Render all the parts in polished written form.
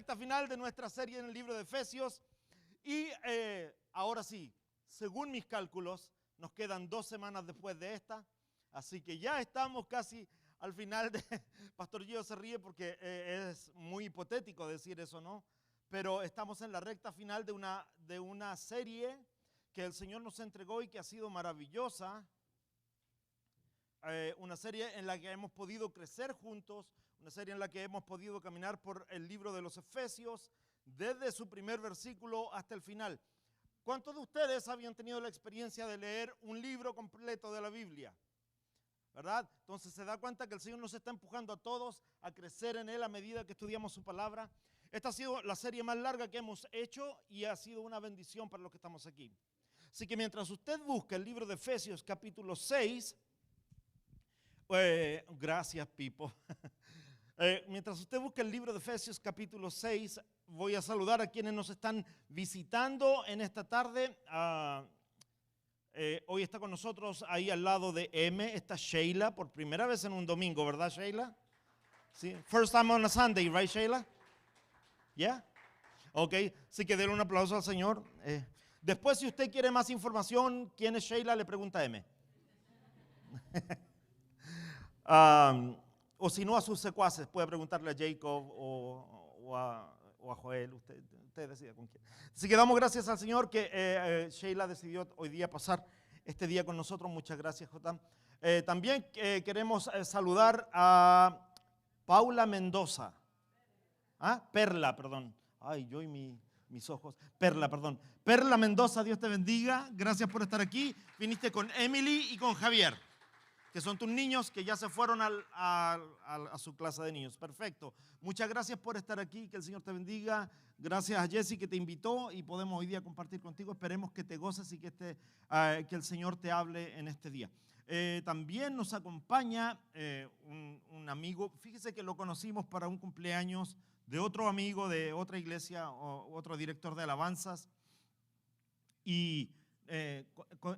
recta final de nuestra serie en el libro de Efesios y ahora sí, según mis cálculos, nos quedan 2 semanas después de esta, así que ya estamos casi al final de... Pastor Gio se ríe porque es muy hipotético decir eso, ¿no? Pero estamos en la recta final de una serie que el Señor nos entregó y que ha sido maravillosa. Una serie en la que hemos podido crecer juntos, una serie en la que hemos podido caminar por el libro de los Efesios, desde su primer versículo hasta el final. ¿Cuántos de ustedes habían tenido la experiencia de leer un libro completo de la Biblia? ¿Verdad? Entonces se da cuenta que el Señor nos está empujando a todos a crecer en Él a medida que estudiamos su palabra. Esta ha sido la serie más larga que hemos hecho y ha sido una bendición para los que estamos aquí. Así que mientras usted busca el libro de Efesios capítulo 6, gracias Pipo. Mientras usted busca el libro de Efesios capítulo 6, voy a saludar a quienes nos están visitando en esta tarde. Hoy está con nosotros ahí al lado de M, está Sheila, por primera vez en un domingo, ¿verdad Sheila? Sí. First time on a Sunday, right Sheila? Yeah? Ok, así que denle un aplauso al Señor. Después, si usted quiere más información, ¿quién es Sheila? Le pregunta a M. O si no, a sus secuaces, puede preguntarle a Jacob o a Joel, usted decida con quién. Así que damos gracias al Señor que Sheila decidió hoy día pasar este día con nosotros. Muchas gracias, Jotam. También queremos saludar a Paula Mendoza. Perla, perdón. Ay, yo y mis ojos. Perla, perdón. Perla Mendoza, Dios te bendiga. Gracias por estar aquí. Viniste con Emily y con Javier, que son tus niños que ya se fueron a su clase de niños. Perfecto. Muchas gracias por estar aquí. Que el Señor te bendiga. Gracias a Jessy que te invitó y podemos hoy día compartir contigo. Esperemos que te goces y que el Señor te hable en este día. También nos acompaña un amigo. Fíjese que lo conocimos para un cumpleaños de otro amigo de otra iglesia o otro director de alabanzas. Y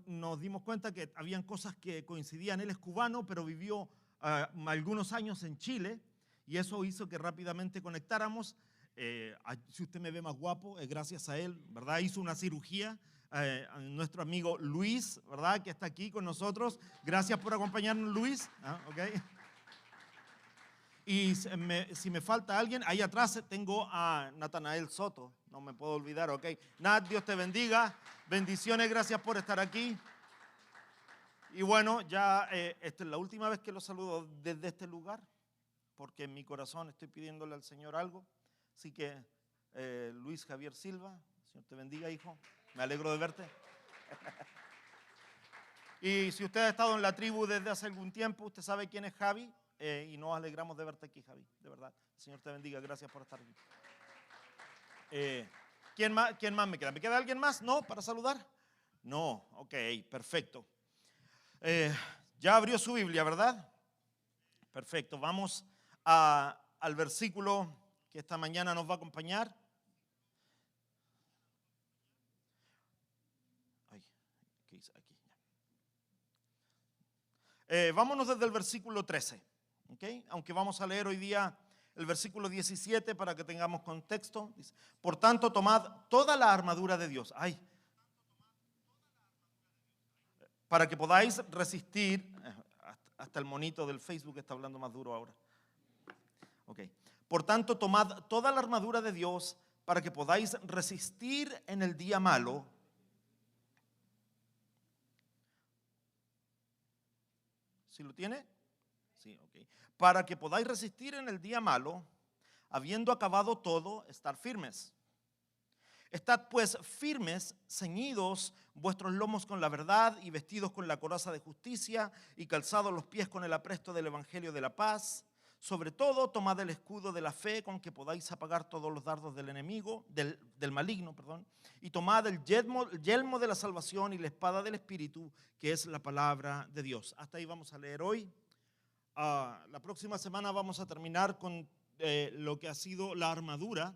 nos dimos cuenta que habían cosas que coincidían. Él es cubano, pero vivió algunos años en Chile y eso hizo que rápidamente conectáramos. Si usted me ve más guapo, es gracias a él, ¿verdad? Hizo una cirugía. A nuestro amigo Luis, ¿verdad? Que está aquí con nosotros. Gracias por acompañarnos, Luis. Okay. Y si me falta alguien, ahí atrás tengo a Natanael Soto, no me puedo olvidar, ok. Nat, Dios te bendiga, bendiciones, gracias por estar aquí. Y bueno, ya esta es la última vez que los saludo desde este lugar, porque en mi corazón estoy pidiéndole al Señor algo. Así que Luis Javier Silva, Señor te bendiga, hijo, me alegro de verte. Y si usted ha estado en la tribu desde hace algún tiempo, usted sabe quién es Javi. Y nos alegramos de verte aquí, Javi, de verdad. El Señor te bendiga, gracias por estar aquí. ¿Quién más me queda? ¿Me queda alguien más? ¿No? ¿Para saludar? No, ok, perfecto. Ya abrió su Biblia, ¿verdad? Perfecto, vamos al versículo que esta mañana nos va a acompañar. ¿Qué hice aquí? Vámonos desde el versículo 13. Okay. Aunque vamos a leer hoy día el versículo 17 para que tengamos contexto. Dice, por tanto, tomad toda la armadura de Dios. Para que podáis resistir. Hasta el monito del Facebook está hablando más duro ahora. Okay. Por tanto, tomad toda la armadura de Dios para que podáis resistir en el día malo. ¿Sí lo tiene? Sí, ok. Para que podáis resistir en el día malo, habiendo acabado todo, estar firmes. Estad pues firmes, ceñidos vuestros lomos con la verdad y vestidos con la coraza de justicia y calzados los pies con el apresto del evangelio de la paz. Sobre todo, tomad el escudo de la fe con que podáis apagar todos los dardos del enemigo, del maligno, y tomad el yelmo de la salvación y la espada del Espíritu, que es la palabra de Dios. Hasta ahí vamos a leer hoy. La próxima semana vamos a terminar con lo que ha sido la armadura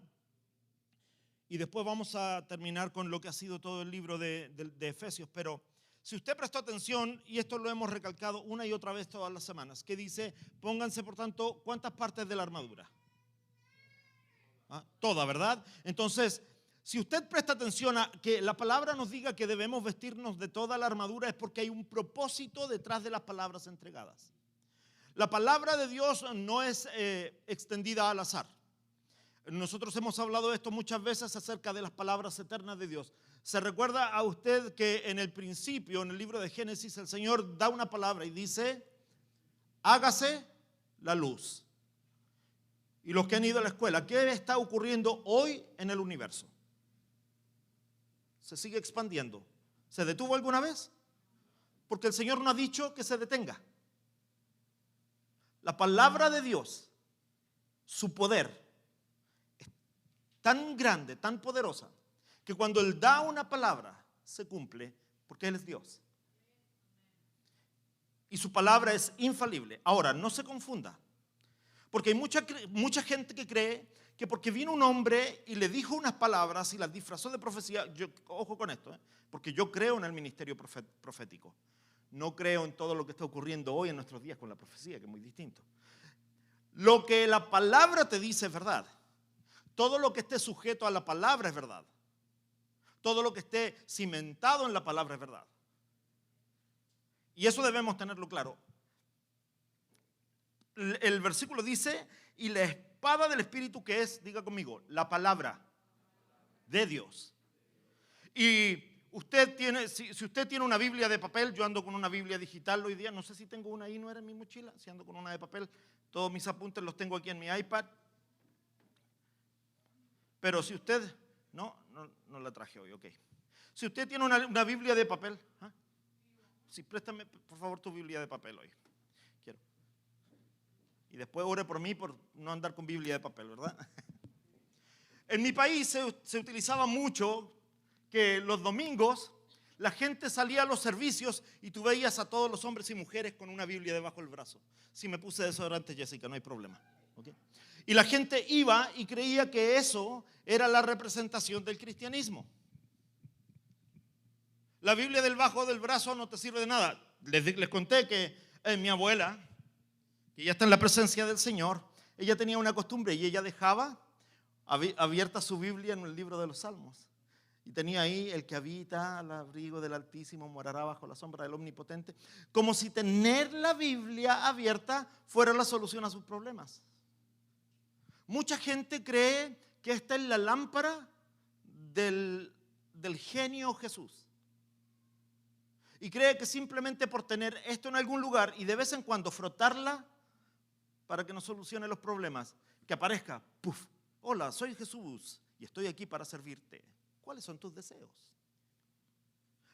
y después vamos a terminar con lo que ha sido todo el libro de Efesios. Pero si usted prestó atención, y esto lo hemos recalcado una y otra vez todas las semanas, que dice, pónganse por tanto, ¿cuántas partes de la armadura? Toda, ¿verdad? Entonces, si usted presta atención a que la palabra nos diga que debemos vestirnos de toda la armadura, es porque hay un propósito detrás de las palabras entregadas. La palabra de Dios no es extendida al azar. Nosotros hemos hablado de esto muchas veces acerca de las palabras eternas de Dios. ¿Se recuerda a usted que en el principio, en el libro de Génesis, el Señor da una palabra y dice, hágase la luz? Y los que han ido a la escuela, ¿qué está ocurriendo hoy en el universo? Se sigue expandiendo. ¿Se detuvo alguna vez? Porque el Señor no ha dicho que se detenga. La palabra de Dios, su poder, es tan grande, tan poderosa, que cuando Él da una palabra, se cumple, porque Él es Dios. Y su palabra es infalible. Ahora, no se confunda, porque hay mucha gente que cree que porque vino un hombre y le dijo unas palabras y las disfrazó de profecía. Ojo con esto, porque yo creo en el ministerio profético. No creo en todo lo que está ocurriendo hoy en nuestros días con la profecía, que es muy distinto. Lo que la palabra te dice es verdad. Todo lo que esté sujeto a la palabra es verdad. Todo lo que esté cimentado en la palabra es verdad. Y eso debemos tenerlo claro. El versículo dice, y la espada del Espíritu, que es, diga conmigo, la palabra de Dios. Y usted tiene, si usted tiene una Biblia de papel, yo ando con una Biblia digital hoy día, no sé si tengo una ahí, no era en mi mochila, si ando con una de papel, todos mis apuntes los tengo aquí en mi iPad. Pero si usted, no la traje hoy, ok. Si usted tiene una Biblia de papel, sí, préstame por favor tu Biblia de papel hoy, quiero. Y después ore por mí por no andar con Biblia de papel, ¿verdad? En mi país se utilizaba mucho que los domingos la gente salía a los servicios y tú veías a todos los hombres y mujeres con una Biblia debajo del brazo. Si me puse desodorante, Jessica, no hay problema. ¿Okay? Y la gente iba y creía que eso era la representación del cristianismo. La Biblia debajo del brazo no te sirve de nada. Les conté que mi abuela, que ya está en la presencia del Señor, ella tenía una costumbre y ella dejaba abierta su Biblia en el libro de los Salmos. Y tenía ahí, el que habita al abrigo del Altísimo morará bajo la sombra del Omnipotente, como si tener la Biblia abierta fuera la solución a sus problemas. Mucha gente cree que esta es la lámpara del genio Jesús. Y cree que simplemente por tener esto en algún lugar y de vez en cuando frotarla para que nos solucione los problemas, que aparezca, ¡puf! Hola, soy Jesús y estoy aquí para servirte. ¿Cuáles son tus deseos?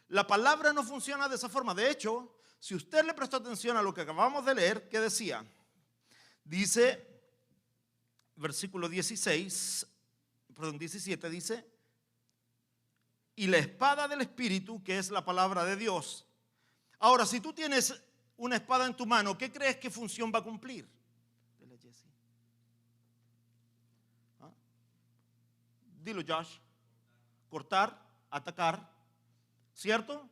La palabra no funciona de esa forma. De hecho, si usted le prestó atención a lo que acabamos de leer, ¿qué decía? Dice, versículo 17, dice, y la espada del Espíritu, que es la palabra de Dios. Ahora, si tú tienes una espada en tu mano, ¿qué crees que función va a cumplir? Dile, Jesse. Dilo, Josh. Cortar, atacar, ¿cierto?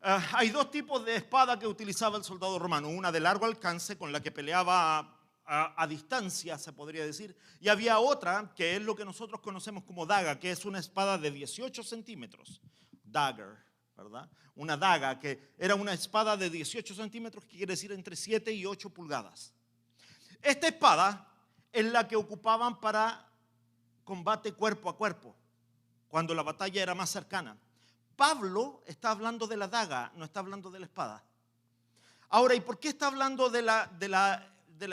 Hay dos tipos de espada que utilizaba el soldado romano. Una de largo alcance, con la que peleaba a distancia, se podría decir. Y había otra, que es lo que nosotros conocemos como daga, que es una espada de 18 centímetros. Dagger, ¿verdad? Una daga, que era una espada de 18 centímetros, que quiere decir entre 7 y 8 pulgadas. Esta espada es la que ocupaban para combate cuerpo a cuerpo, cuando la batalla era más cercana. Pablo está hablando de la daga, no está hablando de la espada. Ahora, ¿y por qué está hablando de la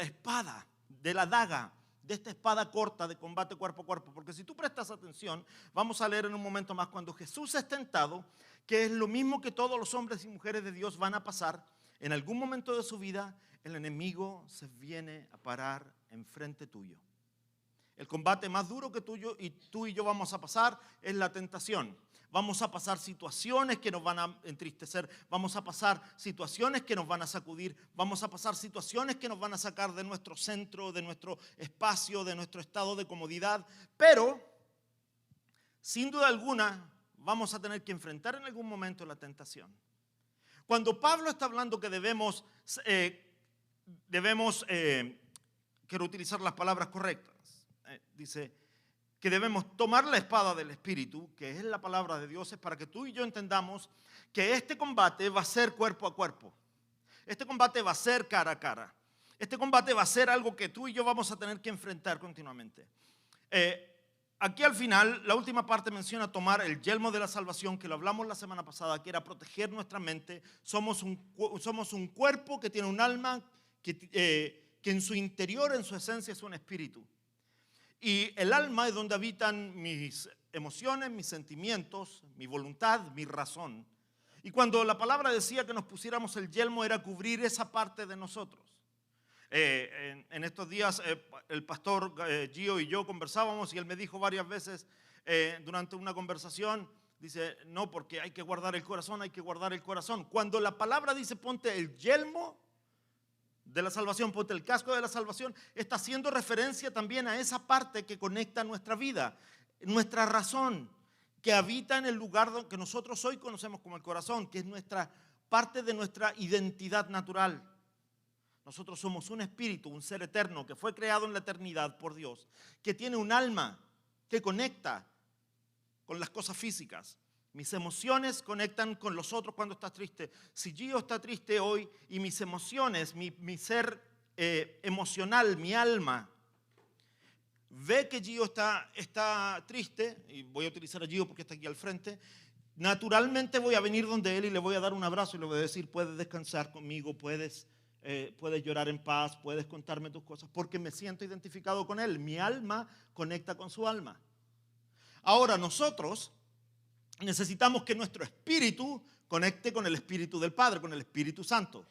espada, de la daga, de esta espada corta de combate cuerpo a cuerpo? Porque si tú prestas atención, vamos a leer en un momento más, cuando Jesús es tentado, que es lo mismo que todos los hombres y mujeres de Dios van a pasar, en algún momento de su vida, el enemigo se viene a parar enfrente tuyo. El combate más duro que tú y yo vamos a pasar es la tentación. Vamos a pasar situaciones que nos van a entristecer, vamos a pasar situaciones que nos van a sacudir, vamos a pasar situaciones que nos van a sacar de nuestro centro, de nuestro espacio, de nuestro estado de comodidad, pero sin duda alguna vamos a tener que enfrentar en algún momento la tentación. Cuando Pablo está hablando que debemos quiero utilizar las palabras correctas, dice, que debemos tomar la espada del Espíritu, que es la palabra de Dios, es para que tú y yo entendamos que este combate va a ser cuerpo a cuerpo. Este combate va a ser cara a cara. Este combate va a ser algo que tú y yo vamos a tener que enfrentar continuamente. Aquí al final, la última parte menciona tomar el yelmo de la salvación, que lo hablamos la semana pasada, que era proteger nuestra mente. Somos un cuerpo que tiene un alma que en su interior, en su esencia, es un espíritu. Y el alma es donde habitan mis emociones, mis sentimientos, mi voluntad, mi razón. Y cuando la palabra decía que nos pusiéramos el yelmo, era cubrir esa parte de nosotros. En estos días el pastor Gio y yo conversábamos y él me dijo varias veces durante una conversación, dice, no, porque hay que guardar el corazón, hay que guardar el corazón. Cuando la palabra dice ponte el yelmo de la salvación, ponte el casco de la salvación, está haciendo referencia también a esa parte que conecta nuestra vida, nuestra razón, que habita en el lugar que nosotros hoy conocemos como el corazón, que es nuestra parte de nuestra identidad natural. Nosotros somos un espíritu, un ser eterno que fue creado en la eternidad por Dios, que tiene un alma que conecta con las cosas físicas. Mis emociones conectan con los otros cuando estás triste. Si Gio está triste hoy y mis emociones, mi ser emocional, mi alma, ve que Gio está triste, y voy a utilizar a Gio porque está aquí al frente, naturalmente voy a venir donde él y le voy a dar un abrazo y le voy a decir, puedes descansar conmigo, puedes llorar en paz, puedes contarme tus cosas, porque me siento identificado con él. Mi alma conecta con su alma. Ahora nosotros necesitamos que nuestro espíritu conecte con el Espíritu del Padre, con el Espíritu Santo,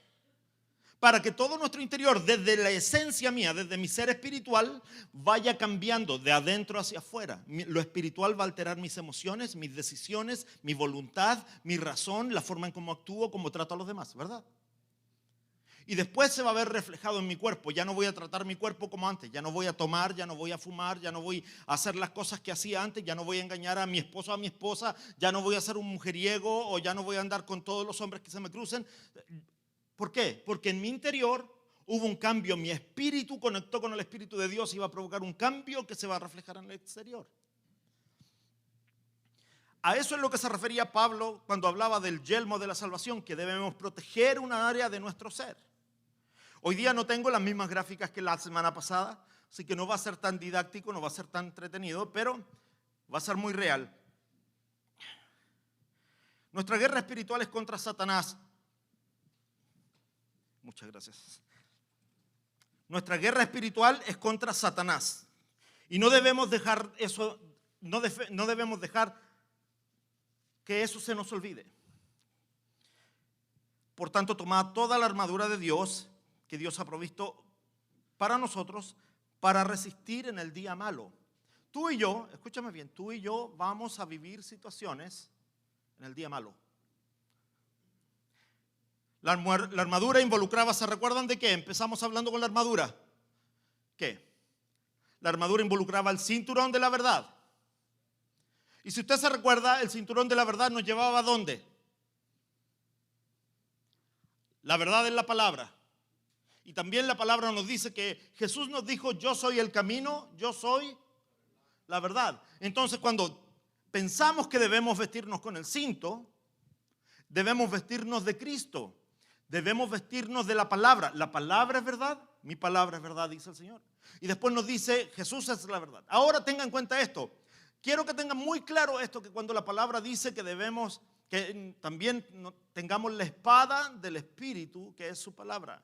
para que todo nuestro interior, desde la esencia mía, desde mi ser espiritual, vaya cambiando de adentro hacia afuera. Lo espiritual va a alterar mis emociones, mis decisiones, mi voluntad, mi razón, la forma en cómo actúo, cómo trato a los demás, ¿verdad? Y después se va a ver reflejado en mi cuerpo. Ya no voy a tratar mi cuerpo como antes. Ya no voy a tomar, ya no voy a fumar, ya no voy a hacer las cosas que hacía antes. Ya no voy a engañar a mi esposo o a mi esposa. Ya no voy a ser un mujeriego o ya no voy a andar con todos los hombres que se me crucen. ¿Por qué? Porque en mi interior hubo un cambio. Mi espíritu conectó con el Espíritu de Dios y va a provocar un cambio que se va a reflejar en el exterior. A eso es lo que se refería Pablo cuando hablaba del yelmo de la salvación, que debemos proteger una área de nuestro ser. Hoy día no tengo las mismas gráficas que la semana pasada, así que no va a ser tan didáctico, no va a ser tan entretenido, pero va a ser muy real. Nuestra guerra espiritual es contra Satanás. Muchas gracias. Nuestra guerra espiritual es contra Satanás. Y no debemos dejar eso, no debemos dejar que eso se nos olvide. Por tanto, tomad toda la armadura de Dios que Dios ha provisto para nosotros para resistir en el día malo. Tú y yo, escúchame bien, tú y yo vamos a vivir situaciones en el día malo. La armadura involucraba, ¿se recuerdan de qué? Empezamos hablando con la armadura. ¿Qué? La armadura involucraba el cinturón de la verdad. Y si usted se recuerda, el cinturón de la verdad nos llevaba ¿a dónde? La verdad es la palabra. Y también la palabra nos dice que Jesús nos dijo, yo soy el camino, yo soy la verdad. Entonces, cuando pensamos que debemos vestirnos con el cinto, debemos vestirnos de Cristo. Debemos vestirnos de la palabra. La palabra es verdad, mi palabra es verdad, dice el Señor. Y después nos dice, Jesús es la verdad. Ahora tengan en cuenta esto. Quiero que tengan muy claro esto, que cuando la palabra dice que debemos, que también tengamos la espada del Espíritu, que es su palabra.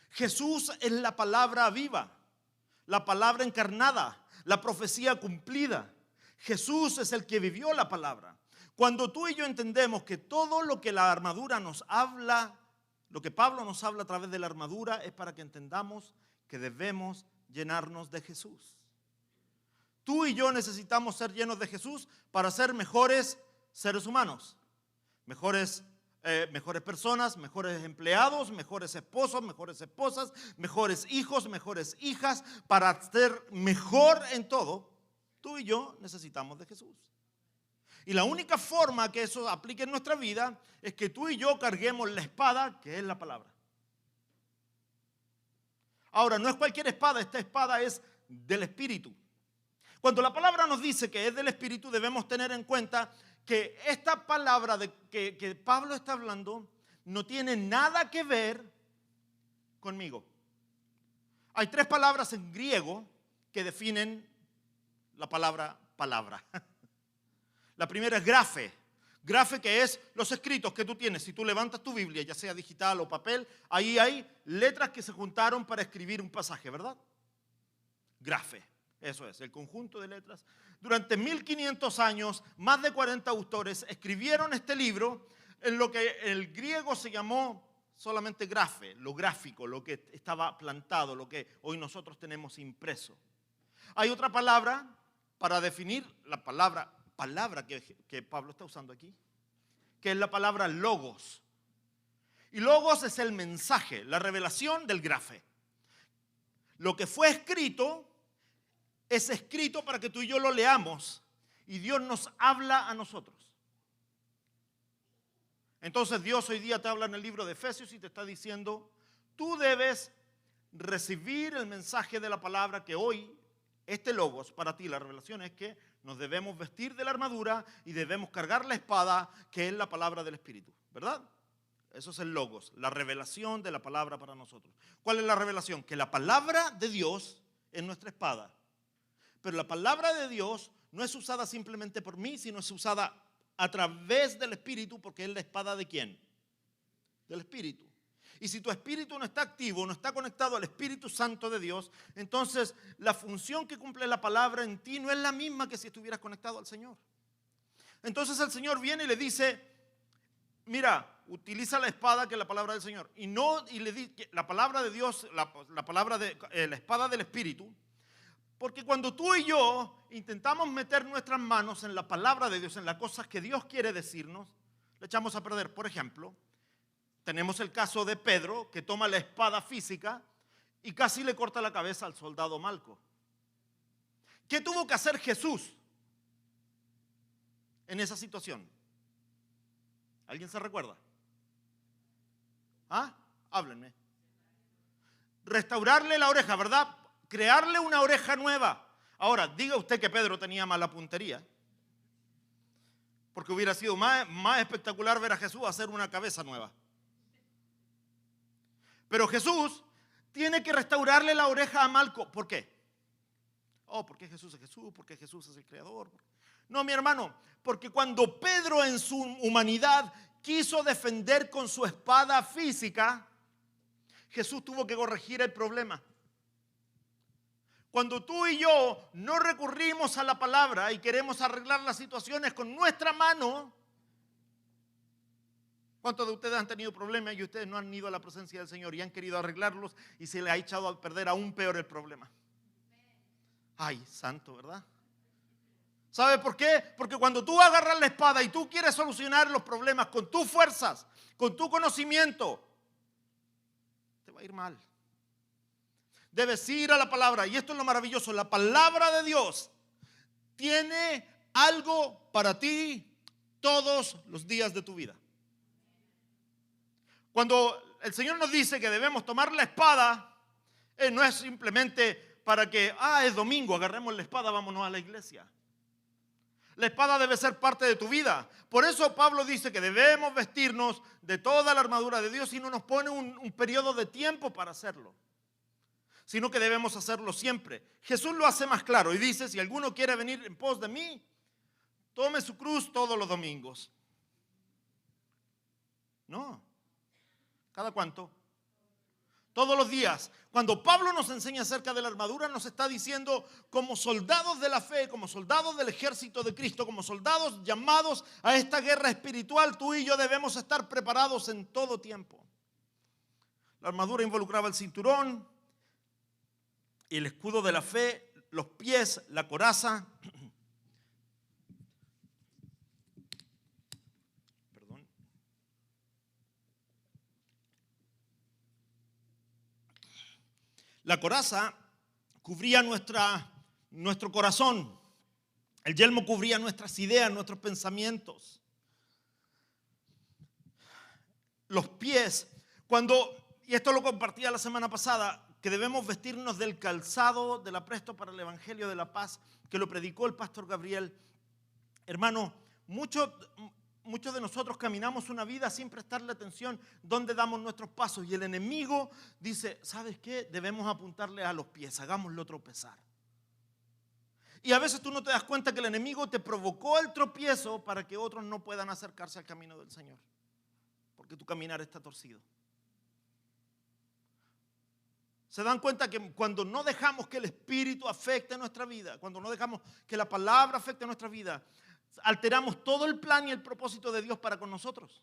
Jesús es la palabra viva, la palabra encarnada, la profecía cumplida. Jesús es el que vivió la palabra. Cuando tú y yo entendemos que todo lo que la armadura nos habla, lo que Pablo nos habla a través de la armadura, es para que entendamos que debemos llenarnos de Jesús. Tú y yo necesitamos ser llenos de Jesús para ser mejores seres humanos, mejores personas, mejores empleados, mejores esposos, mejores esposas, mejores hijos, mejores hijas. Para ser mejor en todo, tú y yo necesitamos de Jesús. Y la única forma que eso aplique en nuestra vida es que tú y yo carguemos la espada, que es la palabra. Ahora, no es cualquier espada, esta espada es del Espíritu. Cuando la palabra nos dice que es del Espíritu, debemos tener en cuenta que esta palabra que Pablo está hablando no tiene nada que ver conmigo. Hay 3 palabras en griego que definen la palabra. La primera es grafe. Grafe, que es los escritos que tú tienes. Si tú levantas tu Biblia, ya sea digital o papel, ahí hay letras que se juntaron para escribir un pasaje, ¿verdad? Grafe, eso es, el conjunto de letras. Durante 1500 años, más de 40 autores escribieron este libro en lo que el griego se llamó solamente grafe, lo gráfico, lo que estaba plantado, lo que hoy nosotros tenemos impreso. Hay otra palabra para definir la palabra que Pablo está usando aquí, que es la palabra logos. Y logos es el mensaje, la revelación del grafe. Lo que fue escrito es escrito para que tú y yo lo leamos y Dios nos habla a nosotros. Entonces Dios hoy día te habla en el libro de Efesios y te está diciendo, tú debes recibir el mensaje de la palabra que hoy, este logos para ti, la revelación es que nos debemos vestir de la armadura y debemos cargar la espada, que es la palabra del Espíritu, ¿verdad? Eso es el logos, la revelación de la palabra para nosotros. ¿Cuál es la revelación? Que la palabra de Dios es nuestra espada. Pero la palabra de Dios no es usada simplemente por mí, sino es usada a través del Espíritu, porque es la espada ¿de quién? Del Espíritu. Y si tu espíritu no está activo, no está conectado al Espíritu Santo de Dios, entonces la función que cumple la palabra en ti no es la misma que si estuvieras conectado al Señor. Entonces el Señor viene y le dice, mira, utiliza la espada que es la palabra del Señor. Y le dice la palabra de Dios, la espada del Espíritu. Porque cuando tú y yo intentamos meter nuestras manos en la palabra de Dios, en las cosas que Dios quiere decirnos, le echamos a perder. Por ejemplo, tenemos el caso de Pedro, que toma la espada física y casi le corta la cabeza al soldado Malco. ¿Qué tuvo que hacer Jesús en esa situación? ¿Alguien se recuerda? ¿Ah? Háblenme. Restaurarle la oreja, ¿verdad? Crearle una oreja nueva. Ahora, diga usted que Pedro tenía mala puntería, porque hubiera sido más espectacular ver a Jesús hacer una cabeza nueva. Pero Jesús tiene que restaurarle la oreja a Malco. ¿Por qué? Porque Jesús es Jesús, porque Jesús es el creador. No, mi hermano, porque cuando Pedro en su humanidad quiso defender con su espada física, Jesús tuvo que corregir el problema. Cuando tú y yo no recurrimos a la palabra y queremos arreglar las situaciones con nuestra mano, ¿cuántos de ustedes han tenido problemas y ustedes no han ido a la presencia del Señor y han querido arreglarlos y se les ha echado a perder aún peor el problema? Ay, santo, ¿verdad? ¿Sabe por qué? Porque cuando tú agarras la espada y tú quieres solucionar los problemas con tus fuerzas, con tu conocimiento, te va a ir mal. Debes ir a la palabra. Y esto es lo maravilloso. La palabra de Dios tiene algo para ti todos los días de tu vida. Cuando el Señor nos dice que debemos tomar la espada, no es simplemente para que, es domingo, agarremos la espada, vámonos a la iglesia. La espada debe ser parte de tu vida. Por eso Pablo dice que debemos vestirnos de toda la armadura de Dios y no nos pone un periodo de tiempo para hacerlo, sino que debemos hacerlo siempre. Jesús lo hace más claro y dice, si alguno quiere venir en pos de mí, tome su cruz todos los domingos. No. ¿Cada cuánto? Todos los días. Cuando Pablo nos enseña acerca de la armadura, nos está diciendo, como soldados de la fe, como soldados del ejército de Cristo, como soldados llamados a esta guerra espiritual, tú y yo debemos estar preparados en todo tiempo. La armadura involucraba el cinturón, el escudo de la fe, los pies, la coraza. Perdón. La coraza cubría nuestro corazón. El yelmo cubría nuestras ideas, nuestros pensamientos. Los pies, y esto lo compartía la semana pasada, que debemos vestirnos del calzado del apresto para el Evangelio de la Paz, que lo predicó el pastor Gabriel. Hermano, muchos de nosotros caminamos una vida sin prestarle atención dónde damos nuestros pasos. Y el enemigo dice, ¿sabes qué? Debemos apuntarle a los pies, hagámoslo tropezar. Y a veces tú no te das cuenta que el enemigo te provocó el tropiezo para que otros no puedan acercarse al camino del Señor. Porque tu caminar está torcido. Se dan cuenta que cuando no dejamos que el Espíritu afecte nuestra vida, cuando no dejamos que la palabra afecte nuestra vida, alteramos todo el plan y el propósito de Dios para con nosotros.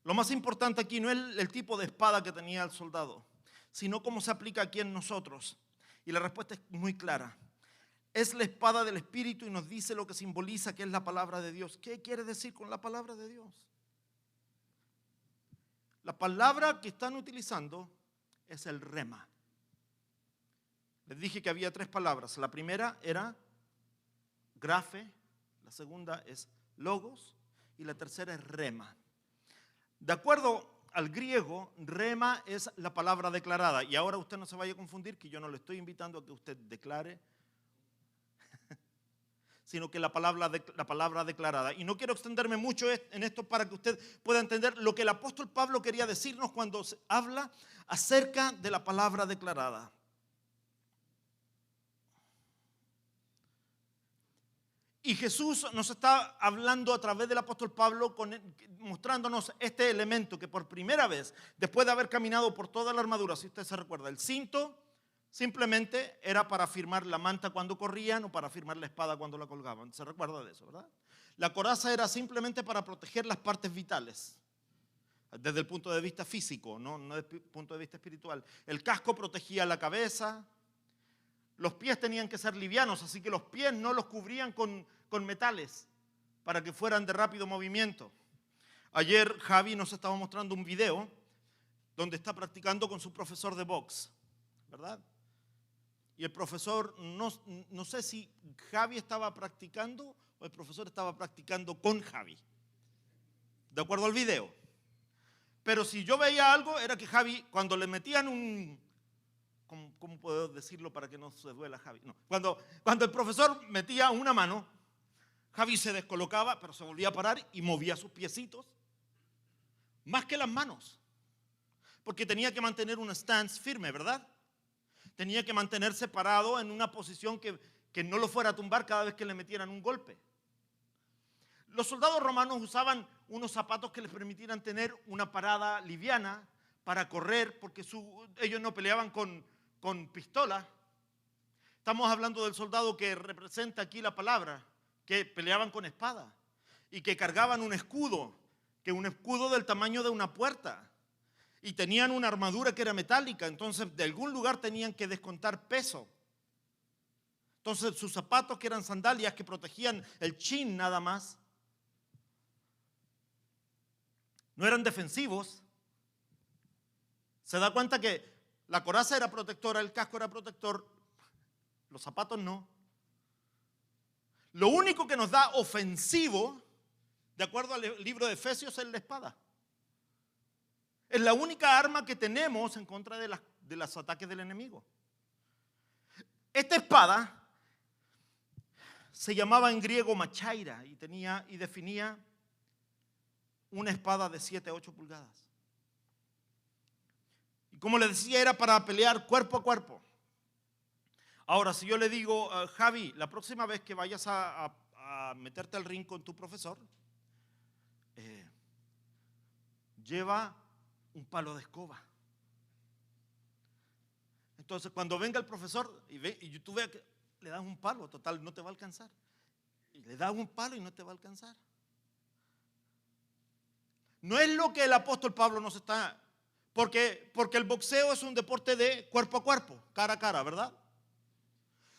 Lo más importante aquí no es el tipo de espada que tenía el soldado, sino cómo se aplica aquí en nosotros. Y la respuesta es muy clara. Es la espada del Espíritu y nos dice lo que simboliza, que es la palabra de Dios. ¿Qué quiere decir con la palabra de Dios? La palabra que están utilizando es el rema. Les dije que había 3 palabras. La primera era grafe, la segunda es logos y la tercera es rema. De acuerdo al griego, rema es la palabra declarada. Y ahora usted no se vaya a confundir, que yo no le estoy invitando a que usted declare, sino que la palabra declarada. Y no quiero extenderme mucho en esto para que usted pueda entender lo que el apóstol Pablo quería decirnos cuando habla acerca de la palabra declarada. Y Jesús nos está hablando a través del apóstol Pablo, mostrándonos este elemento que por primera vez, después de haber caminado por toda la armadura, si usted se recuerda, el cinto simplemente era para firmar la manta cuando corrían o para firmar la espada cuando la colgaban. ¿Se recuerda de eso, verdad? La coraza era simplemente para proteger las partes vitales, desde el punto de vista físico, no desde el punto de vista espiritual. El casco protegía la cabeza. Los pies tenían que ser livianos, así que los pies no los cubrían con metales para que fueran de rápido movimiento. Ayer Javi nos estaba mostrando un video donde está practicando con su profesor de box, ¿verdad? Y el profesor, no sé si Javi estaba practicando o el profesor estaba practicando con Javi, de acuerdo al video. Pero si yo veía algo, era que Javi, cuando le metían ¿cómo puedo decirlo para que no se duela Javi? No. Cuando el profesor metía una mano, Javi se descolocaba, pero se volvía a parar y movía sus piecitos, más que las manos, porque tenía que mantener un stance firme, ¿verdad? Tenía que mantenerse parado en una posición que no lo fuera a tumbar cada vez que le metieran un golpe. Los soldados romanos usaban unos zapatos que les permitieran tener una parada liviana para correr, porque ellos no peleaban con pistola. Estamos hablando del soldado que representa aquí la palabra, que peleaban con espada y que cargaban un escudo del tamaño de una puerta, y tenían una armadura que era metálica. Entonces de algún lugar tenían que descontar peso. Entonces sus zapatos, que eran sandalias que protegían el chin nada más, no eran defensivos. Se da cuenta que la coraza era protectora, el casco era protector, los zapatos no. Lo único que nos da ofensivo, de acuerdo al libro de Efesios, es la espada. Es la única arma que tenemos en contra de los ataques del enemigo. Esta espada se llamaba en griego machaira y definía una espada de 7 a 8 pulgadas. Y como le decía, era para pelear cuerpo a cuerpo. Ahora, si yo le digo, Javi, la próxima vez que vayas a meterte al ring con tu profesor, lleva un palo de escoba. Entonces, cuando venga el profesor y tú veas que le das un palo, total, no te va a alcanzar. Y le das un palo y no te va a alcanzar. No es lo que el apóstol Pablo nos está... Porque el boxeo es un deporte de cuerpo a cuerpo, cara a cara, ¿verdad?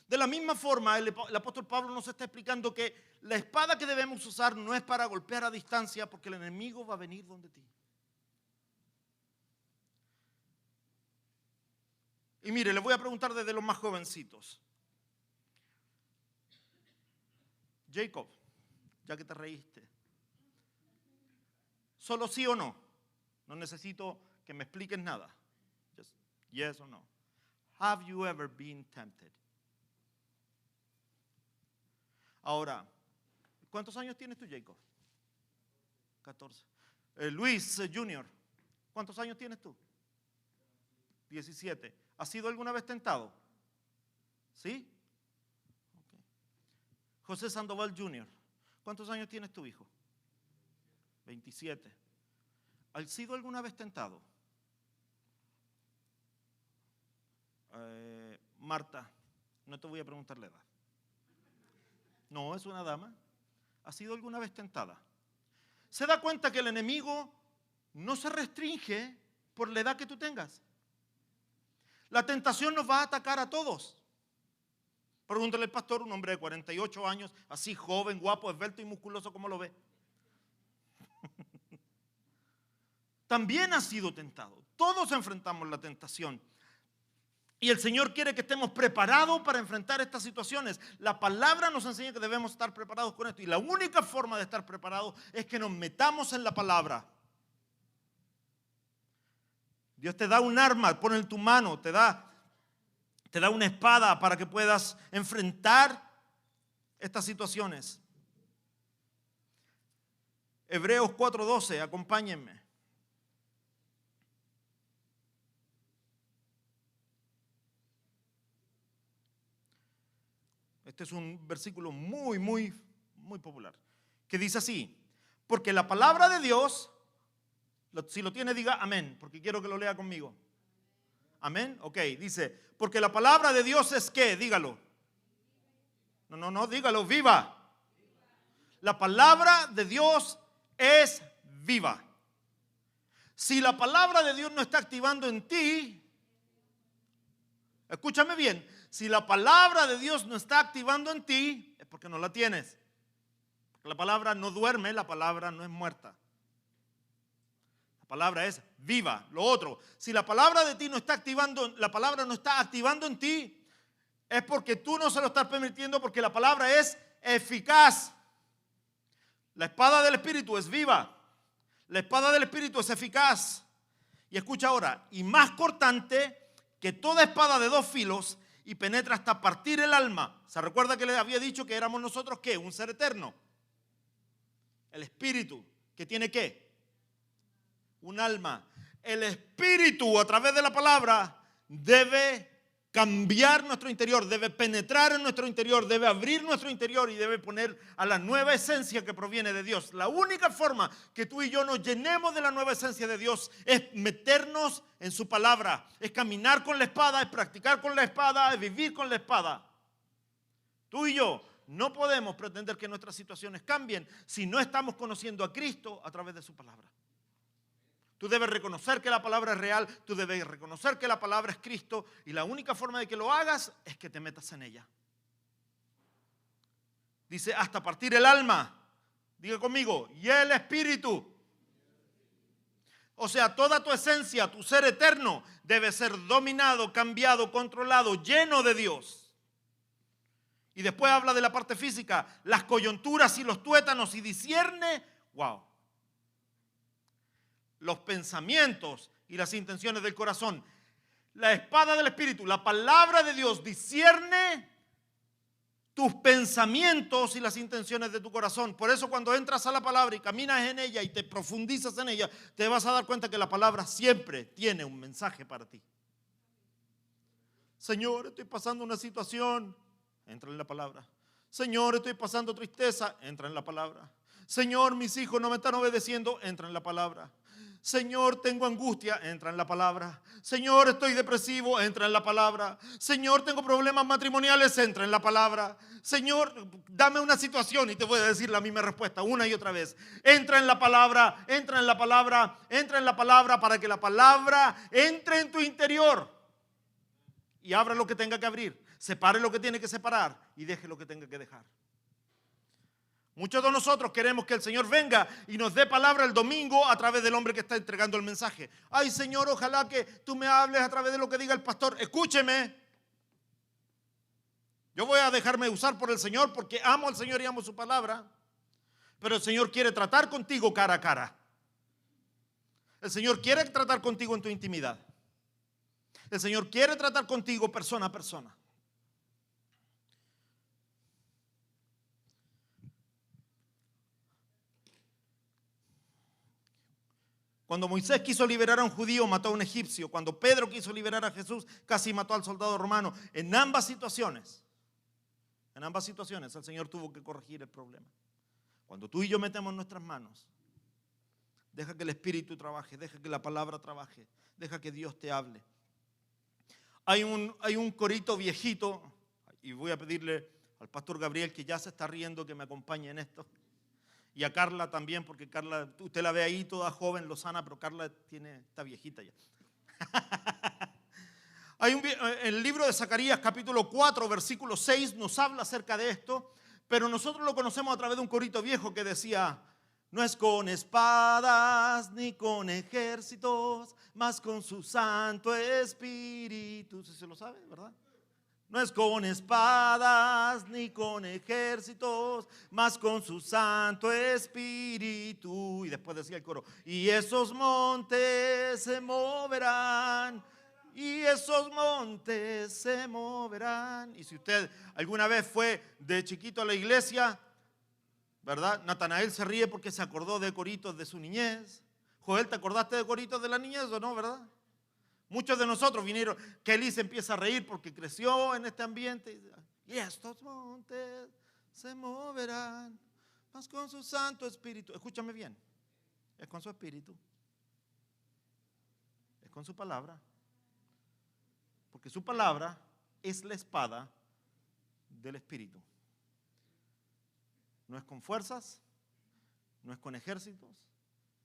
De la misma forma, el apóstol Pablo nos está explicando que la espada que debemos usar no es para golpear a distancia, porque el enemigo va a venir donde ti. Y mire, le voy a preguntar desde los más jovencitos. Jacob, ya que te reíste. Solo sí o no. No necesito que me expliques nada. Just yes or no. Have you ever been tempted? Ahora, ¿cuántos años tienes tú, Jacob? 14. Luis Junior, ¿cuántos años tienes tú? 17. ¿Has sido alguna vez tentado? ¿Sí? Okay. José Sandoval Junior, ¿cuántos años tienes tu hijo? 27. ¿Has sido alguna vez tentado? Marta, no te voy a preguntar la edad. No, es una dama. ¿Ha sido alguna vez tentada? ¿Se da cuenta que el enemigo no se restringe por la edad que tú tengas? La tentación nos va a atacar a todos. Pregúntale al pastor, un hombre de 48 años, así joven, guapo, esbelto y musculoso, ¿cómo lo ve? También ha sido tentado. Todos enfrentamos la tentación. Y el Señor quiere que estemos preparados para enfrentar estas situaciones. La palabra nos enseña que debemos estar preparados con esto. Y la única forma de estar preparados es que nos metamos en la palabra. Dios te da un arma, pone en tu mano, te da una espada para que puedas enfrentar estas situaciones. Hebreos 4:12, acompáñenme. Este es un versículo muy, muy, muy popular, que dice así: porque la palabra de Dios, si lo tiene diga amén, porque quiero que lo lea conmigo. Amén, ok, dice, porque la palabra de Dios es ¿qué? Dígalo. No, dígalo, viva. La palabra de Dios es viva. Si la palabra de Dios no está activando en ti, escúchame bien, si la palabra de Dios no está activando en ti, es porque no la tienes. Porque la palabra no duerme, la palabra no es muerta. La palabra es viva. Lo otro, si la palabra de ti no está activando, la palabra no está activando en ti, es porque tú no se lo estás permitiendo, porque la palabra es eficaz. La espada del Espíritu es viva. La espada del Espíritu es eficaz. Y escucha ahora, y más cortante que toda espada de dos filos, y penetra hasta partir el alma. ¿Se recuerda que le había dicho que éramos nosotros qué? Un ser eterno. El espíritu, que tiene qué? Un alma. El espíritu, a través de la palabra, debe cambiar nuestro interior, debe penetrar en nuestro interior, debe abrir nuestro interior y debe poner a la nueva esencia que proviene de Dios. La única forma que tú y yo nos llenemos de la nueva esencia de Dios es meternos en su palabra, es caminar con la espada, es practicar con la espada, es vivir con la espada. Tú y yo no podemos pretender que nuestras situaciones cambien si no estamos conociendo a Cristo a través de su palabra. Tú debes reconocer que la palabra es real, tú debes reconocer que la palabra es Cristo, y la única forma de que lo hagas es que te metas en ella. Dice, hasta partir el alma, diga conmigo, y el espíritu. O sea, toda tu esencia, tu ser eterno, debe ser dominado, cambiado, controlado, lleno de Dios. Y después habla de la parte física, las coyunturas y los tuétanos, y discierne, wow, los pensamientos y las intenciones del corazón. La espada del Espíritu, la palabra de Dios, discierne tus pensamientos y las intenciones de tu corazón. Por eso cuando entras a la palabra y caminas en ella y te profundizas en ella, te vas a dar cuenta que la palabra siempre tiene un mensaje para ti. Señor, estoy pasando una situación, entra en la palabra. Señor, estoy pasando tristeza, entra en la palabra. Señor, mis hijos no me están obedeciendo, entra en la palabra. Señor, tengo angustia, entra en la palabra. Señor, estoy depresivo, entra en la palabra. Señor, tengo problemas matrimoniales, entra en la palabra. Señor, dame una situación y te voy a decir la misma respuesta una y otra vez. Entra en la palabra, entra en la palabra, entra en la palabra, para que la palabra entre en tu interior y abra lo que tenga que abrir, separe lo que tiene que separar y deje lo que tenga que dejar. Muchos de nosotros queremos que el Señor venga y nos dé palabra el domingo a través del hombre que está entregando el mensaje. Ay, Señor, ojalá que tú me hables a través de lo que diga el pastor. Escúcheme. Yo voy a dejarme usar por el Señor porque amo al Señor y amo su palabra. Pero el Señor quiere tratar contigo cara a cara. El Señor quiere tratar contigo en tu intimidad. El Señor quiere tratar contigo persona a persona. Cuando Moisés quiso liberar a un judío, mató a un egipcio. Cuando Pedro quiso liberar a Jesús, casi mató al soldado romano. En ambas situaciones, el Señor tuvo que corregir el problema. Cuando tú y yo metemos nuestras manos, deja que el Espíritu trabaje, deja que la palabra trabaje, deja que Dios te hable. Hay un corito viejito, y voy a pedirle al pastor Gabriel, que ya se está riendo, que me acompañe en esto. Y a Carla también, porque Carla, usted la ve ahí toda joven, lozana, pero Carla está viejita ya. El libro de Zacarías, capítulo 4, versículo 6, nos habla acerca de esto, pero nosotros lo conocemos a través de un corito viejo que decía: no es con espadas ni con ejércitos, mas con su Santo Espíritu. ¿Sí se lo sabe, verdad? No es con espadas ni con ejércitos, mas con su Santo Espíritu. Y después decía el coro: y esos montes se moverán, y esos montes se moverán. Y si usted alguna vez fue de chiquito a la iglesia, ¿verdad? Natanael se ríe porque se acordó de coritos de su niñez. Joel, ¿te acordaste de coritos de la niñez o no, verdad? Muchos de nosotros vinieron. Kelly se empieza a reír porque creció en este ambiente. Y estos montes se moverán, mas con su Santo Espíritu. Escúchame bien, es con su Espíritu, es con su palabra, porque su palabra es la espada del Espíritu. No es con fuerzas, no es con ejércitos,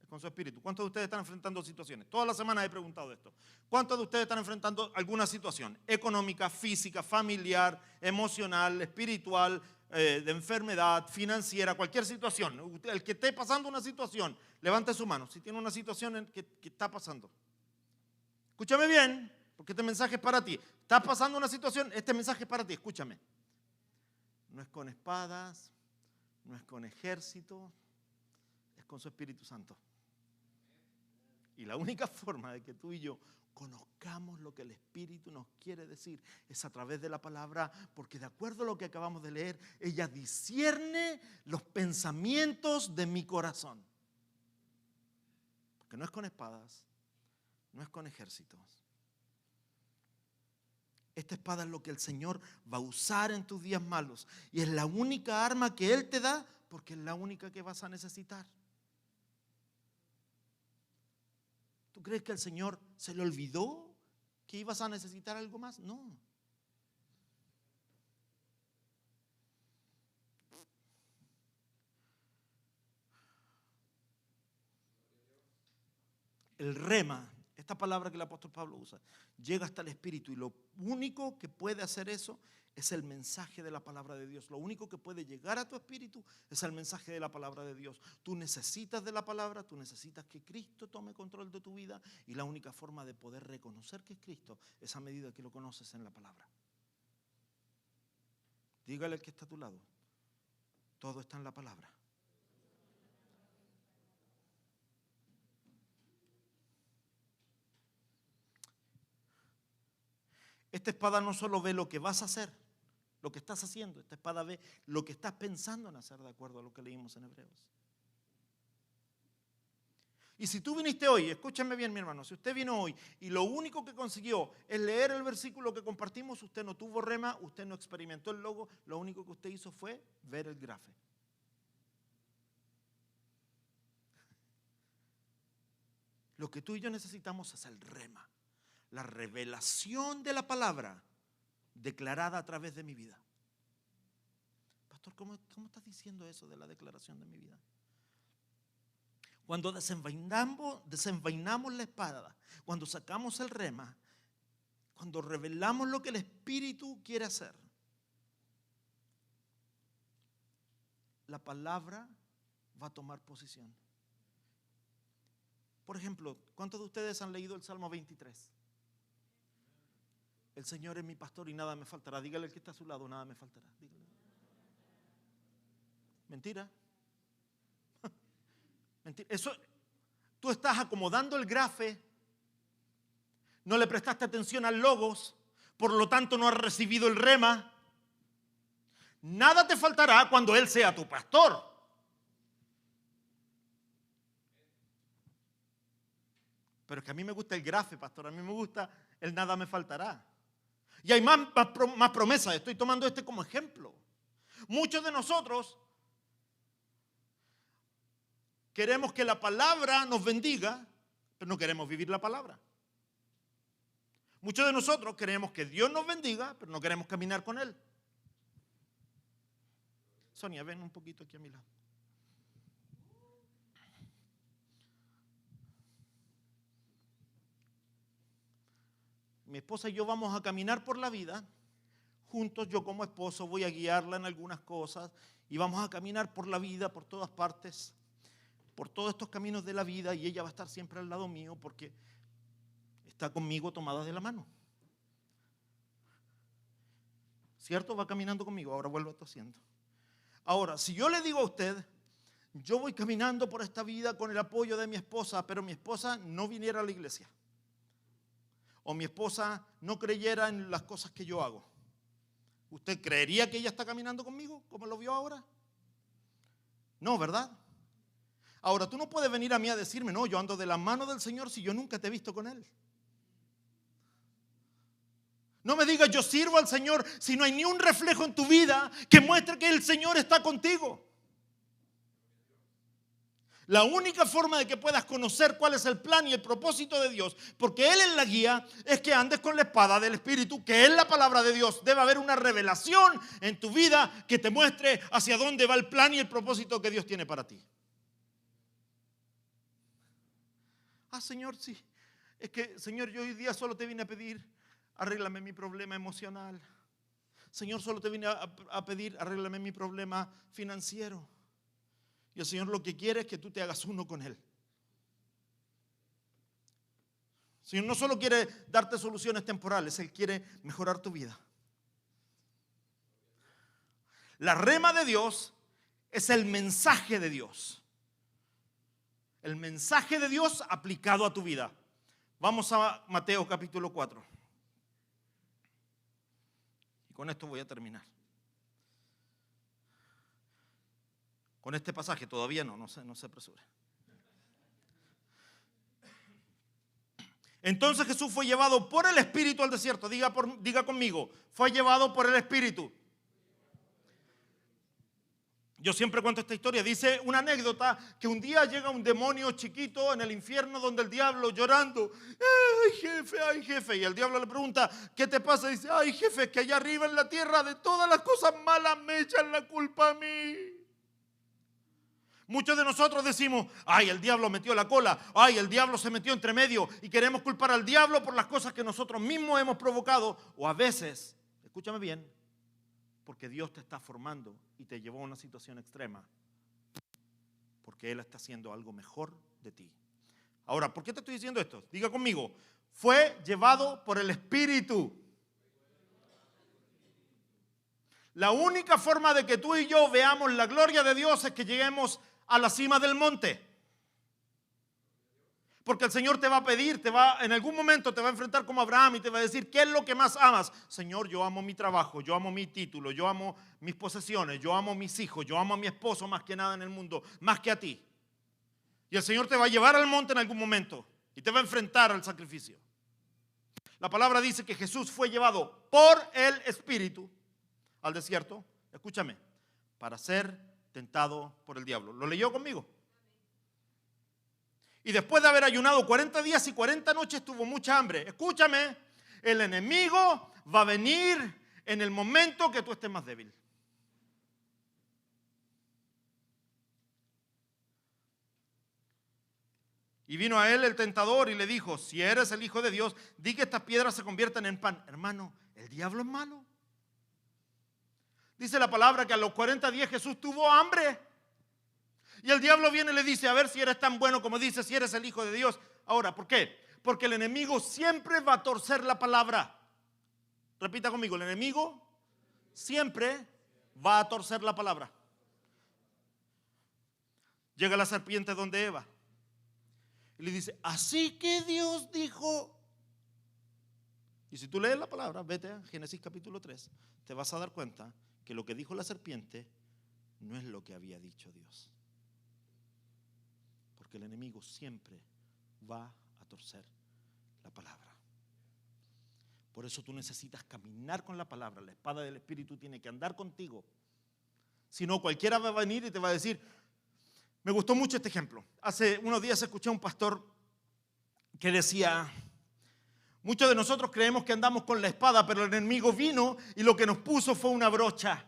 es con su Espíritu. ¿Cuántos de ustedes están enfrentando situaciones? Todas las semanas he preguntado esto. ¿Cuántos de ustedes están enfrentando alguna situación económica, física, familiar, emocional, espiritual, de enfermedad, financiera, cualquier situación? El que esté pasando una situación, levante su mano si tiene una situación que está pasando. Escúchame bien, porque este mensaje es para ti. ¿Estás pasando una situación? Este mensaje es para ti, escúchame. No es con espadas, no es con ejército, es con su Espíritu Santo. Y la única forma de que tú y yo conozcamos lo que el Espíritu nos quiere decir es a través de la palabra, porque de acuerdo a lo que acabamos de leer, ella discierne los pensamientos de mi corazón. Porque no es con espadas, no es con ejércitos. Esta espada es lo que el Señor va a usar en tus días malos. Y es la única arma que Él te da, porque es la única que vas a necesitar. ¿Tú crees que el Señor se le olvidó que ibas a necesitar algo más? No. El rema, esta palabra que el apóstol Pablo usa, llega hasta el Espíritu, y lo único que puede hacer eso es el mensaje de la palabra de Dios. Lo único que puede llegar a tu espíritu es el mensaje de la palabra de Dios. Tú necesitas de la palabra, tú necesitas que Cristo tome control de tu vida, y la única forma de poder reconocer que es Cristo es a medida que lo conoces en la palabra. Dígale al que está a tu lado: todo está en la palabra. Esta espada no solo ve lo que vas a hacer, lo que estás haciendo. Esta espada ve lo que estás pensando en hacer, de acuerdo a lo que leímos en Hebreos. Y si tú viniste hoy, escúchame bien, mi hermano, si usted vino hoy y lo único que consiguió es leer el versículo que compartimos, usted no tuvo rema, usted no experimentó el logo, lo único que usted hizo fue ver el grafe. Lo que tú y yo necesitamos es el rema, la revelación de la palabra declarada a través de mi vida. Pastor, ¿cómo estás diciendo eso de la declaración de mi vida? Cuando desenvainamos la espada, cuando sacamos el rema, cuando revelamos lo que el Espíritu quiere hacer, la palabra va a tomar posición. Por ejemplo, ¿cuántos de ustedes han leído el Salmo 23? El Señor es mi pastor y nada me faltará. Dígale al que está a su lado: nada me faltará. Dígale. Mentira. Mentira. Eso, tú estás acomodando el grafe, no le prestaste atención al logos, por lo tanto no has recibido el rema. Nada te faltará cuando Él sea tu pastor. Pero es que a mí me gusta el grafe, pastor, a mí me gusta el nada me faltará. Y hay más promesas, estoy tomando este como ejemplo. Muchos de nosotros queremos que la palabra nos bendiga, pero no queremos vivir la palabra. Muchos de nosotros queremos que Dios nos bendiga, pero no queremos caminar con Él. Sonia, ven un poquito aquí a mi lado. Mi esposa y yo vamos a caminar por la vida juntos. Yo como esposo voy a guiarla en algunas cosas y vamos a caminar por la vida, por todas partes, por todos estos caminos de la vida, y ella va a estar siempre al lado mío porque está conmigo tomada de la mano. ¿Cierto? Va caminando conmigo. Ahora vuelvo tosiendo. Ahora, si yo le digo a usted, yo voy caminando por esta vida con el apoyo de mi esposa, pero mi esposa no viniera a la iglesia, o mi esposa no creyera en las cosas que yo hago, ¿usted creería que ella está caminando conmigo como lo vio ahora? No, ¿verdad? Ahora, tú no puedes venir a mí a decirme, no, yo ando de la mano del Señor si yo nunca te he visto con Él. No me digas yo sirvo al Señor si no hay ni un reflejo en tu vida que muestre que el Señor está contigo. La única forma de que puedas conocer cuál es el plan y el propósito de Dios, porque Él es la guía, es que andes con la espada del Espíritu, que es la palabra de Dios. Debe haber una revelación en tu vida que te muestre hacia dónde va el plan y el propósito que Dios tiene para ti. Ah, Señor, sí. Es que, Señor, yo hoy día solo te vine a pedir, arréglame mi problema emocional. Señor, solo te vine a pedir, arréglame mi problema financiero. Y el Señor lo que quiere es que tú te hagas uno con Él. El Señor no solo quiere darte soluciones temporales, Él quiere mejorar tu vida. La rema de Dios es el mensaje de Dios. El mensaje de Dios aplicado a tu vida. Vamos a Mateo capítulo 4. Y con esto voy a terminar. Con este pasaje todavía no se apresure. Entonces Jesús fue llevado por el Espíritu al desierto. Diga conmigo, fue llevado por el Espíritu. Yo siempre cuento esta historia. Dice una anécdota que un día llega un demonio chiquito en el infierno donde el diablo llorando, ay jefe, y el diablo le pregunta, ¿qué te pasa? Dice, ay jefe, es que allá arriba en la tierra de todas las cosas malas me echan la culpa a mí. Muchos de nosotros decimos, ay, el diablo metió la cola, ay, el diablo se metió entre medio, y queremos culpar al diablo por las cosas que nosotros mismos hemos provocado, o a veces, escúchame bien, porque Dios te está formando y te llevó a una situación extrema, porque Él está haciendo algo mejor de ti. Ahora, ¿por qué te estoy diciendo esto? Diga conmigo, fue llevado por el Espíritu. La única forma de que tú y yo veamos la gloria de Dios es que lleguemos a la cima del monte. Porque el Señor te va a pedir, en algún momento te va a enfrentar como Abraham y te va a decir, ¿qué es lo que más amas? Señor, yo amo mi trabajo, yo amo mi título, yo amo mis posesiones, yo amo mis hijos, yo amo a mi esposo más que nada en el mundo, más que a ti. Y el Señor te va a llevar al monte en algún momento y te va a enfrentar al sacrificio. La palabra dice que Jesús fue llevado por el Espíritu al desierto, escúchame, para ser tentado por el diablo. ¿Lo leyó conmigo? Y después de haber ayunado 40 días y 40 noches tuvo mucha hambre. Escúchame, el enemigo va a venir en el momento que tú estés más débil. Y vino a él el tentador y le dijo, si eres el Hijo de Dios, di que estas piedras se conviertan en pan. Hermano, ¿el diablo es malo? Dice la palabra que a los 40 días Jesús tuvo hambre. Y el diablo viene y le dice, a ver si eres tan bueno como dices, si eres el Hijo de Dios. Ahora, ¿por qué? Porque el enemigo siempre va a torcer la palabra. Repita conmigo, el enemigo siempre va a torcer la palabra. Llega la serpiente donde Eva y le dice, así que Dios dijo. Y si tú lees la palabra, vete a Génesis capítulo 3, te vas a dar cuenta que lo que dijo la serpiente no es lo que había dicho Dios. Porque el enemigo siempre va a torcer la palabra. Por eso tú necesitas caminar con la palabra. La espada del Espíritu tiene que andar contigo. Si no, cualquiera va a venir y te va a decir. Me gustó mucho este ejemplo. Hace unos días escuché a un pastor que decía, muchos de nosotros creemos que andamos con la espada, pero el enemigo vino y lo que nos puso fue una brocha.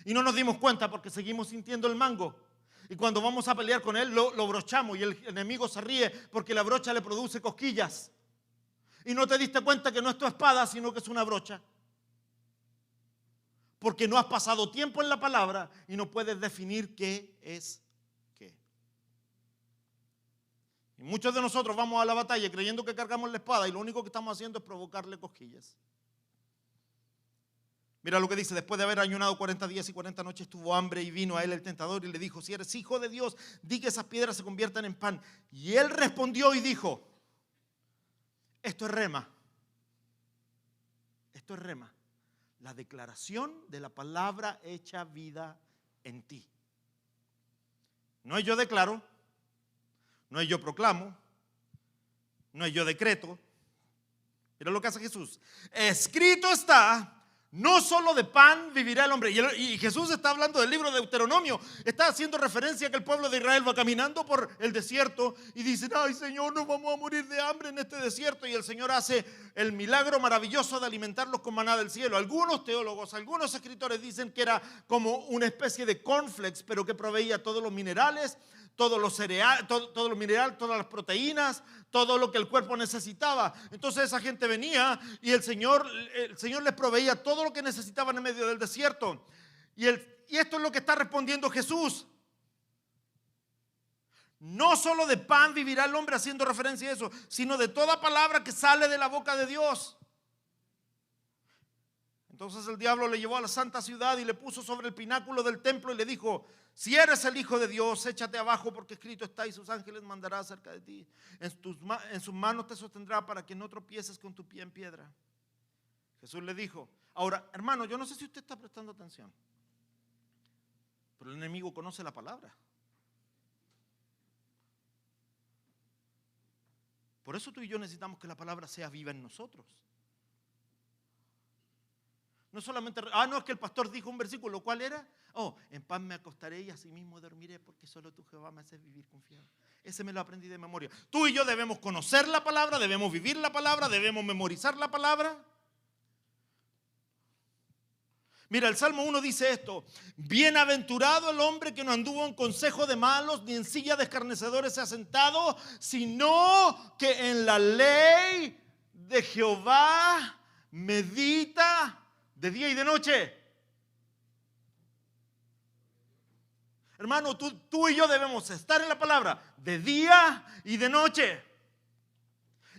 Y no nos dimos cuenta porque seguimos sintiendo el mango. Y cuando vamos a pelear con él, lo brochamos y el enemigo se ríe porque la brocha le produce cosquillas. Y no te diste cuenta que no es tu espada, sino que es una brocha. Porque no has pasado tiempo en la palabra y no puedes definir qué es qué. Y muchos de nosotros vamos a la batalla creyendo que cargamos la espada y lo único que estamos haciendo es provocarle cosquillas. Mira lo que dice, después de haber ayunado 40 días y 40 noches tuvo hambre y vino a él el tentador y le dijo, si eres hijo de Dios, di que esas piedras se conviertan en pan. Y él respondió y dijo, esto es rema. Esto es rema. La declaración de la palabra hecha vida en ti. No es yo declaro, no es yo proclamo, no es yo decreto. Mira lo que hace Jesús. Escrito está, no solo de pan vivirá el hombre. Y Jesús está hablando del libro de Deuteronomio. Está haciendo referencia a que el pueblo de Israel va caminando por el desierto y dicen, ay Señor, nos vamos a morir de hambre en este desierto. Y el Señor hace el milagro maravilloso de alimentarlos con maná del cielo. Algunos teólogos, algunos escritores dicen que era como una especie de cornflakes, pero que proveía todos los minerales, todos los cereales, todo lo mineral, todas las proteínas, todo lo que el cuerpo necesitaba. Entonces esa gente venía y el Señor les proveía todo lo que necesitaban en medio del desierto. Y esto es lo que está respondiendo Jesús. No solo de pan vivirá el hombre, haciendo referencia a eso, sino de toda palabra que sale de la boca de Dios. Entonces el diablo le llevó a la santa ciudad y le puso sobre el pináculo del templo y le dijo, si eres el Hijo de Dios, échate abajo porque escrito está y sus ángeles mandará cerca de ti. En sus manos te sostendrá para que no tropieces con tu pie en piedra. Jesús le dijo, ahora hermano, yo no sé si usted está prestando atención, pero el enemigo conoce la palabra. Por eso tú y yo necesitamos que la palabra sea viva en nosotros. No solamente, no, es que el pastor dijo un versículo, ¿cuál era? En paz me acostaré y así mismo dormiré, porque solo tú, Jehová, me haces vivir confiado. Ese me lo aprendí de memoria. Tú y yo debemos conocer la palabra, debemos vivir la palabra, debemos memorizar la palabra. Mira, el Salmo 1 dice esto: bienaventurado el hombre que no anduvo en consejo de malos, ni en silla de escarnecedores se ha sentado, sino que en la ley de Jehová medita de día y de noche. Hermano, tú y yo debemos estar en la palabra de día y de noche.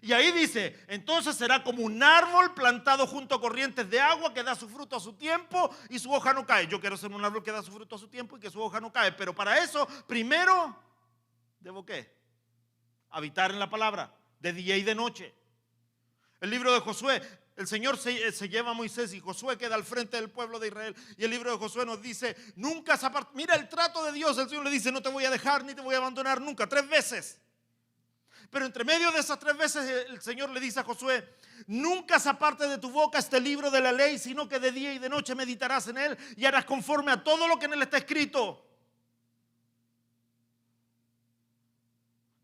Y ahí dice, entonces será como un árbol plantado junto a corrientes de agua que da su fruto a su tiempo y su hoja no cae. Yo quiero ser un árbol que da su fruto a su tiempo y que su hoja no cae. Pero para eso, primero, ¿debo qué? Habitar en la palabra de día y de noche. El libro de Josué, el Señor se lleva a Moisés y Josué queda al frente del pueblo de Israel. Y el libro de Josué nos dice, nunca se aparta. Mira el trato de Dios, el Señor le dice, no te voy a dejar ni te voy a abandonar nunca, 3 veces. Pero entre medio de esas 3 veces el Señor le dice a Josué, nunca se aparte de tu boca este libro de la ley, sino que de día y de noche meditarás en él y harás conforme a todo lo que en él está escrito.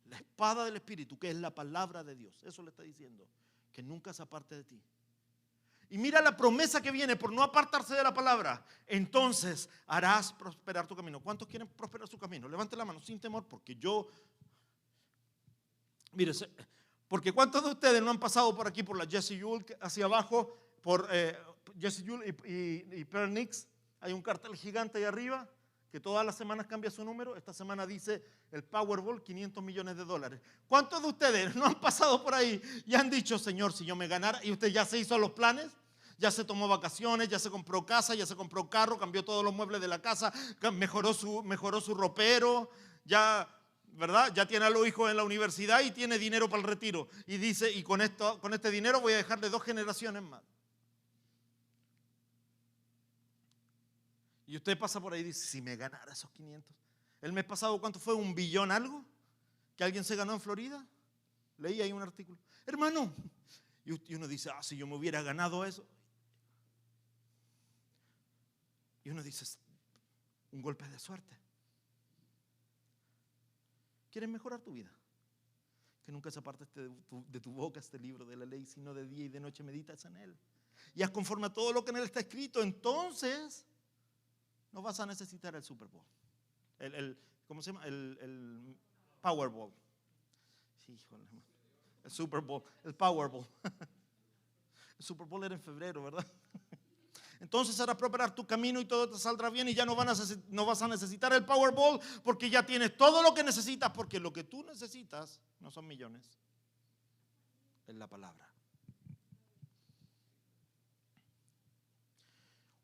La espada del Espíritu, que es la palabra de Dios, eso le está diciendo, que nunca se aparte de ti. Y mira la promesa que viene por no apartarse de la palabra. Entonces harás prosperar tu camino. ¿Cuántos quieren prosperar su camino? Levante la mano sin temor, porque yo... Mire, porque ¿cuántos de ustedes no han pasado por aquí por la Jesse Yule hacia abajo, por Jesse Yule y Pearl Nix? Hay un cartel gigante ahí arriba que todas las semanas cambia su número. Esta semana dice el Powerball, $500 millones. ¿Cuántos de ustedes no han pasado por ahí y han dicho, Señor, si yo me ganara? Y usted ya se hizo los planes, ya se tomó vacaciones, ya se compró casa, ya se compró carro, cambió todos los muebles de la casa, mejoró su ropero. ya, ¿verdad? Ya tiene a los hijos en la universidad y tiene dinero para el retiro. Y dice, y con este dinero voy a dejarle 2 generaciones más. Y usted pasa por ahí y dice, si me ganara esos 500. El mes pasado, ¿cuánto fue? ¿1 billón algo? ¿Que alguien se ganó en Florida? Leí ahí un artículo. Hermano, y uno dice, si yo me hubiera ganado eso. Y uno dice, un golpe de suerte. ¿Quieres mejorar tu vida? Que nunca se aparte de tu boca este libro de la ley, sino de día y de noche meditas en él. Y haz conforme a todo lo que en él está escrito. Entonces, no vas a necesitar el Super Bowl. ¿Cómo se llama? El Powerball. Híjole, el Super Bowl, el Powerball. El Super Bowl era en febrero, ¿verdad? Entonces harás prosperar tu camino y todo te saldrá bien y ya no vas a necesitar el Powerball porque ya tienes todo lo que necesitas, porque lo que tú necesitas no son millones, es la palabra.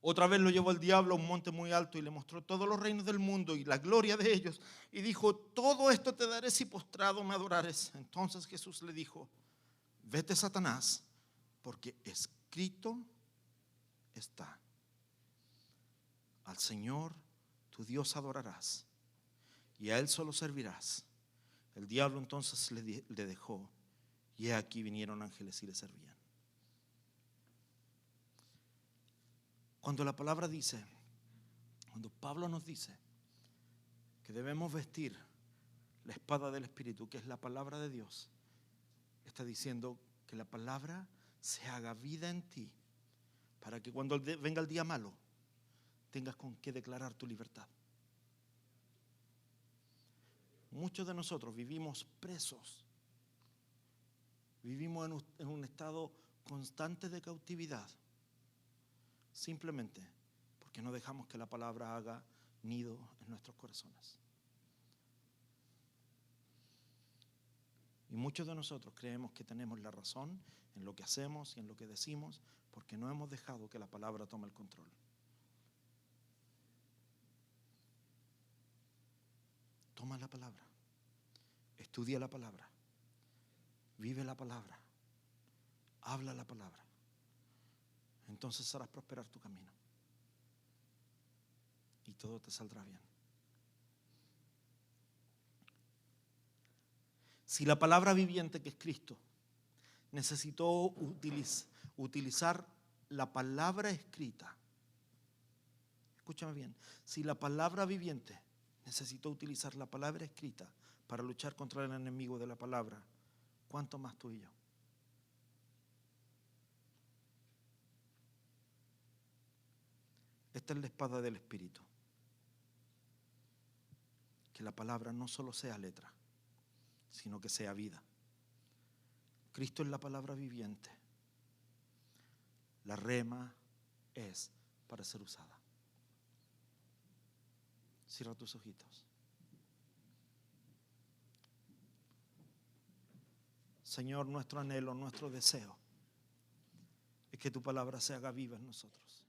Otra vez lo llevó el diablo a un monte muy alto y le mostró todos los reinos del mundo y la gloria de ellos. Y dijo, todo esto te daré si postrado me adorares. Entonces Jesús le dijo, vete, Satanás, porque escrito está, al Señor tu Dios adorarás y a Él solo servirás. El diablo entonces le dejó y aquí vinieron ángeles y le servían. Cuando la palabra dice, cuando Pablo nos dice que debemos vestir la espada del Espíritu, que es la palabra de Dios, está diciendo que la palabra se haga vida en ti para que cuando venga el día malo tengas con qué declarar tu libertad. Muchos de nosotros vivimos presos, vivimos en un estado constante de cautividad, simplemente porque no dejamos que la palabra haga nido en nuestros corazones. Y muchos de nosotros creemos que tenemos la razón en lo que hacemos y en lo que decimos porque no hemos dejado que la palabra tome el control. Toma la palabra, estudia la palabra, vive la palabra, habla la palabra. Entonces harás prosperar tu camino y todo te saldrá bien. Si la palabra viviente que es Cristo necesitó utilizar la palabra escrita, escúchame bien, si la palabra viviente necesitó utilizar la palabra escrita para luchar contra el enemigo de la palabra, ¿cuánto más tú y yo? Esta es la espada del Espíritu. Que la palabra no solo sea letra, sino que sea vida. Cristo es la palabra viviente. La rema es para ser usada. Cierra tus ojitos. Señor, nuestro anhelo, nuestro deseo es que tu palabra se haga viva en nosotros.